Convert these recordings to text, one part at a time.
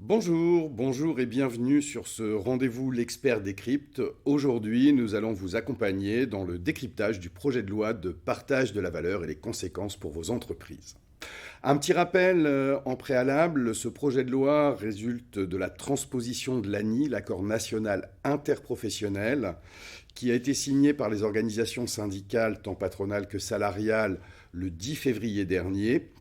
Bonjour et bienvenue sur ce rendez-vous L'Expert décrypte. Aujourd'hui, nous allons vous accompagner dans le décryptage du projet de loi de partage de la valeur et les conséquences pour vos entreprises. Un petit rappel en préalable, ce projet de loi résulte de la transposition de l'ANI, l'accord national interprofessionnel, qui a été signé par les organisations syndicales, tant patronales que salariales, le 10 février dernier,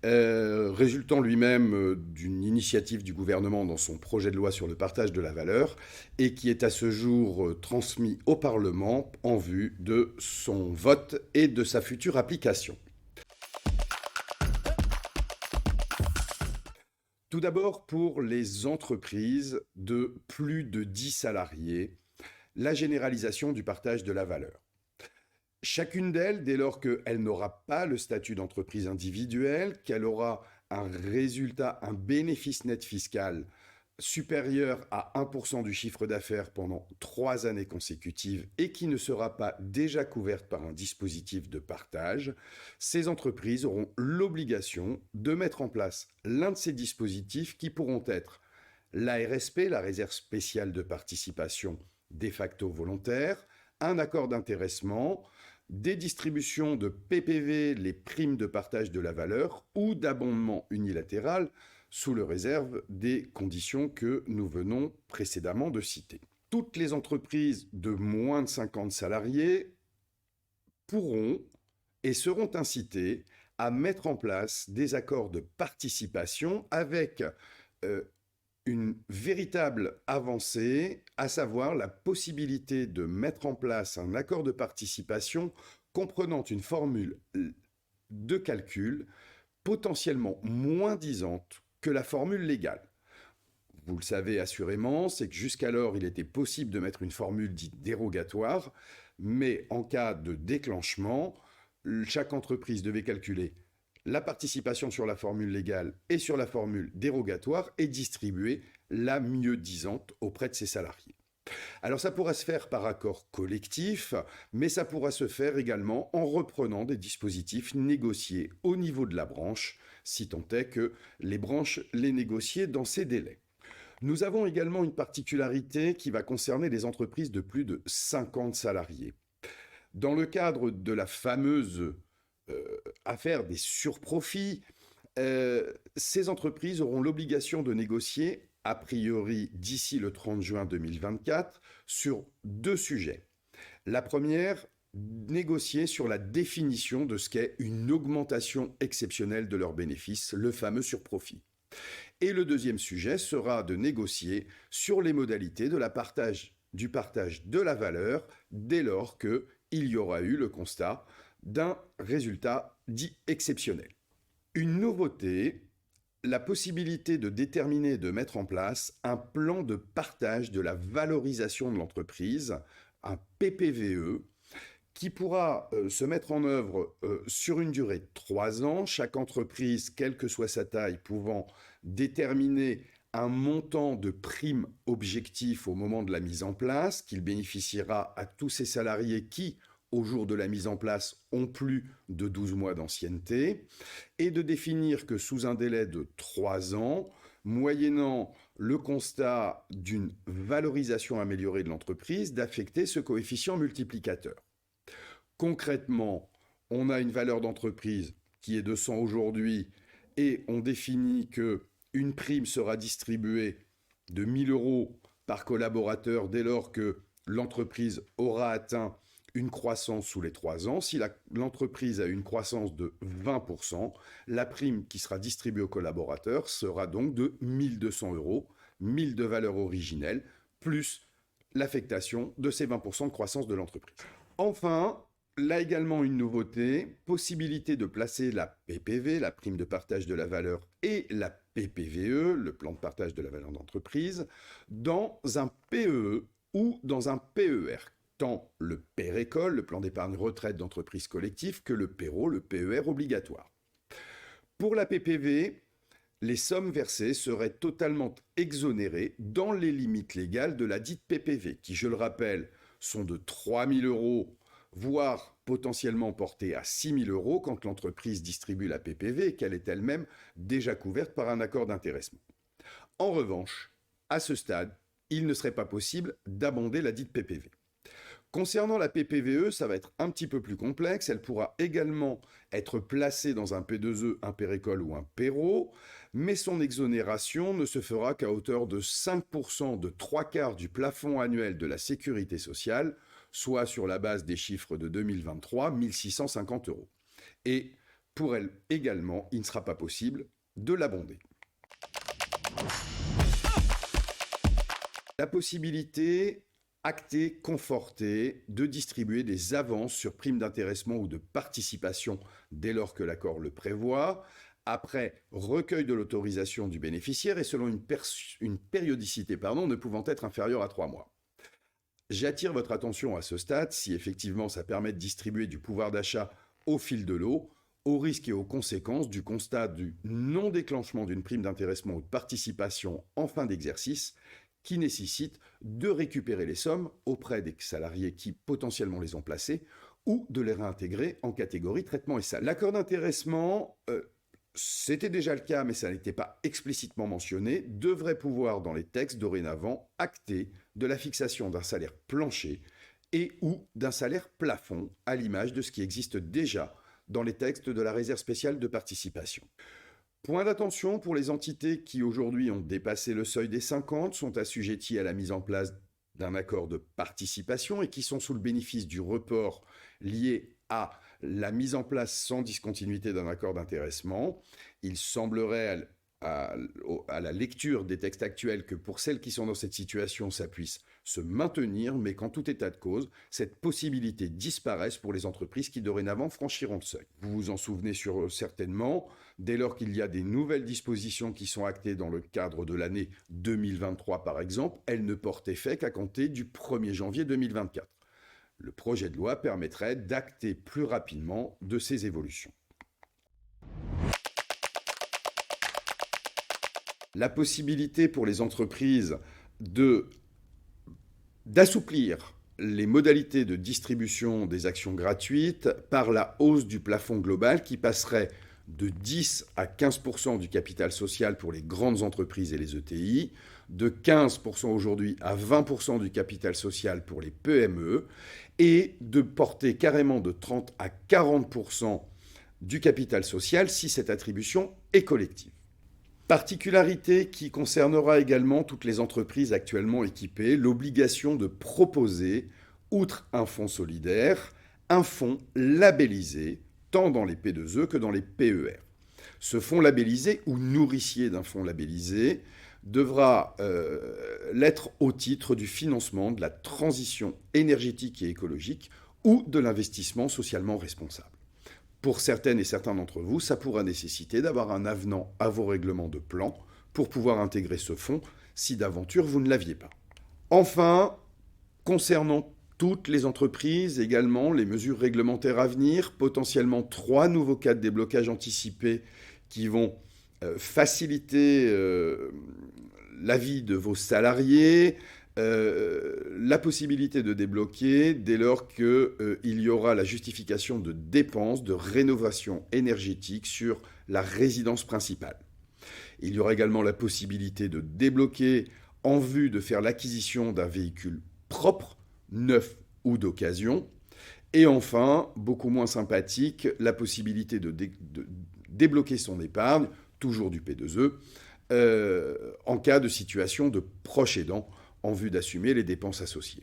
résultant lui-même d'une initiative du gouvernement dans son projet de loi sur le partage de la valeur, et qui est à ce jour transmis au Parlement en vue de son vote et de sa future application. Tout d'abord, pour les entreprises de plus de 10 salariés, la généralisation du partage de la valeur. Chacune d'elles, dès lors qu'elle n'aura pas le statut d'entreprise individuelle, qu'elle aura un résultat, un bénéfice net fiscal supérieur à 1% du chiffre d'affaires pendant 3 années consécutives et qui ne sera pas déjà couverte par un dispositif de partage, ces entreprises auront l'obligation de mettre en place l'un de ces dispositifs qui pourront être la RSP, la réserve spéciale de participation de facto volontaire, un accord d'intéressement, des distributions de PPV, les primes de partage de la valeur, ou d'abondement unilatéral, sous le réserve des conditions que nous venons précédemment de citer. Toutes les entreprises de moins de 50 salariés pourront et seront incitées à mettre en place des accords de participation avec une véritable avancée, à savoir la possibilité de mettre en place un accord de participation comprenant une formule de calcul potentiellement moins disante que la formule légale. Vous le savez assurément, c'est que jusqu'alors, il était possible de mettre une formule dite dérogatoire, mais en cas de déclenchement, chaque entreprise devait calculer la participation sur la formule légale et sur la formule dérogatoire et distribuer la mieux disante auprès de ses salariés. Alors ça pourra se faire par accord collectif, mais ça pourra se faire également en reprenant des dispositifs négociés au niveau de la branche, si tant est que les branches les négociaient dans ces délais. Nous avons également une particularité qui va concerner les entreprises de plus de 50 salariés. Dans le cadre de la fameuse affaire des surprofits, ces entreprises auront l'obligation de négocier, a priori d'ici le 30 juin 2024, sur 2 sujets. La première, négocier sur la définition de ce qu'est une augmentation exceptionnelle de leurs bénéfices, le fameux surprofit. Et le deuxième sujet sera de négocier sur les modalités du partage de la valeur dès lors qu'il y aura eu le constat d'un résultat dit exceptionnel. Une nouveauté, la possibilité de déterminer et de mettre en place un plan de partage de la valorisation de l'entreprise, un PPVE, qui pourra se mettre en œuvre sur une durée de 3 ans, chaque entreprise, quelle que soit sa taille, pouvant déterminer un montant de prime objectif au moment de la mise en place, qu'il bénéficiera à tous ses salariés qui, au jour de la mise en place, ont plus de 12 mois d'ancienneté, et de définir que sous un délai de 3 ans, moyennant le constat d'une valorisation améliorée de l'entreprise, d'affecter ce coefficient multiplicateur. Concrètement, on a une valeur d'entreprise qui est de 100 aujourd'hui, et on définit qu'une prime sera distribuée de 1 000 euros par collaborateur dès lors que l'entreprise aura atteint une croissance sous les 3 ans. Si l'entreprise a une croissance de 20%, la prime qui sera distribuée aux collaborateurs sera donc de 1 200 euros, 1 000 de valeur originelle, plus l'affectation de ces 20% de croissance de l'entreprise. Enfin, là également une nouveauté, possibilité de placer la PPV, la prime de partage de la valeur, et la PPVE, le plan de partage de la valeur d'entreprise, dans un PEE ou dans un PER. Tant le PER-école, le plan d'épargne retraite d'entreprise collective, que le PERO, le PER obligatoire. Pour la PPV, les sommes versées seraient totalement exonérées dans les limites légales de la dite PPV, qui, je le rappelle, sont de 3 000 euros, voire potentiellement portées à 6 000 euros quand l'entreprise distribue la PPV et qu'elle est elle-même déjà couverte par un accord d'intéressement. En revanche, à ce stade, il ne serait pas possible d'abonder la dite PPV. Concernant la PPVE, ça va être un petit peu plus complexe. Elle pourra également être placée dans un P2E, un pérécole ou un péro, mais son exonération ne se fera qu'à hauteur de 5% de 3/4 du plafond annuel de la sécurité sociale, soit sur la base des chiffres de 2023, 1 650 euros. Et pour elle également, il ne sera pas possible de l'abonder. La possibilité actée, confortée, de distribuer des avances sur primes d'intéressement ou de participation dès lors que l'accord le prévoit, après recueil de l'autorisation du bénéficiaire et selon une périodicité ne pouvant être inférieure à 3 mois. J'attire votre attention à ce stade, si effectivement ça permet de distribuer du pouvoir d'achat au fil de l'eau, aux risques et aux conséquences du constat du non-déclenchement d'une prime d'intéressement ou de participation en fin d'exercice, qui nécessite de récupérer les sommes auprès des salariés qui potentiellement les ont placées ou de les réintégrer en catégorie traitement SA. L'accord d'intéressement, c'était déjà le cas, mais ça n'était pas explicitement mentionné, devrait pouvoir dans les textes dorénavant acter de la fixation d'un salaire plancher et ou d'un salaire plafond, à l'image de ce qui existe déjà dans les textes de la réserve spéciale de participation. Point d'attention pour les entités qui aujourd'hui ont dépassé le seuil des 50, sont assujetties à la mise en place d'un accord de participation et qui sont sous le bénéfice du report lié à la mise en place sans discontinuité d'un accord d'intéressement. Il semblerait à la lecture des textes actuels que pour celles qui sont dans cette situation, ça puisse se maintenir, mais qu'en tout état de cause, cette possibilité disparaisse pour les entreprises qui dorénavant franchiront le seuil. Vous vous en souvenez certainement, dès lors qu'il y a des nouvelles dispositions qui sont actées dans le cadre de l'année 2023 par exemple, elles ne portent effet qu'à compter du 1er janvier 2024. Le projet de loi permettrait d'acter plus rapidement de ces évolutions. La possibilité pour les entreprises d'assouplir les modalités de distribution des actions gratuites par la hausse du plafond global qui passerait de 10 à 15% du capital social pour les grandes entreprises et les ETI, de 15% aujourd'hui à 20% du capital social pour les PME, et de porter carrément de 30 à 40% du capital social si cette attribution est collective. Particularité qui concernera également toutes les entreprises actuellement équipées, l'obligation de proposer, outre un fonds solidaire, un fonds labellisé, tant dans les P2E que dans les PER. Ce fonds labellisé, ou nourricier d'un fonds labellisé, devra l'être au titre du financement de la transition énergétique et écologique ou de l'investissement socialement responsable. Pour certaines et certains d'entre vous, ça pourra nécessiter d'avoir un avenant à vos règlements de plan pour pouvoir intégrer ce fonds si d'aventure vous ne l'aviez pas. Enfin, concernant toutes les entreprises, également les mesures réglementaires à venir, potentiellement 3 nouveaux cas de déblocage anticipé qui vont faciliter la vie de vos salariés, la possibilité de débloquer dès lors qu'il y aura la justification de dépenses de rénovation énergétique sur la résidence principale. Il y aura également la possibilité de débloquer en vue de faire l'acquisition d'un véhicule propre, neuf ou d'occasion. Et enfin, beaucoup moins sympathique, la possibilité de débloquer son épargne, toujours du P2E, en cas de situation de proche aidant, en vue d'assumer les dépenses associées.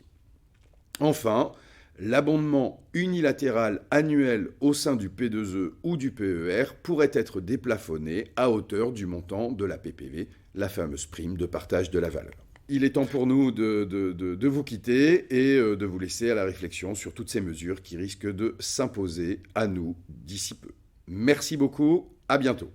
Enfin, l'abondement unilatéral annuel au sein du P2E ou du PER pourrait être déplafonné à hauteur du montant de la PPV, la fameuse prime de partage de la valeur. Il est temps pour nous de vous quitter et de vous laisser à la réflexion sur toutes ces mesures qui risquent de s'imposer à nous d'ici peu. Merci beaucoup, à bientôt.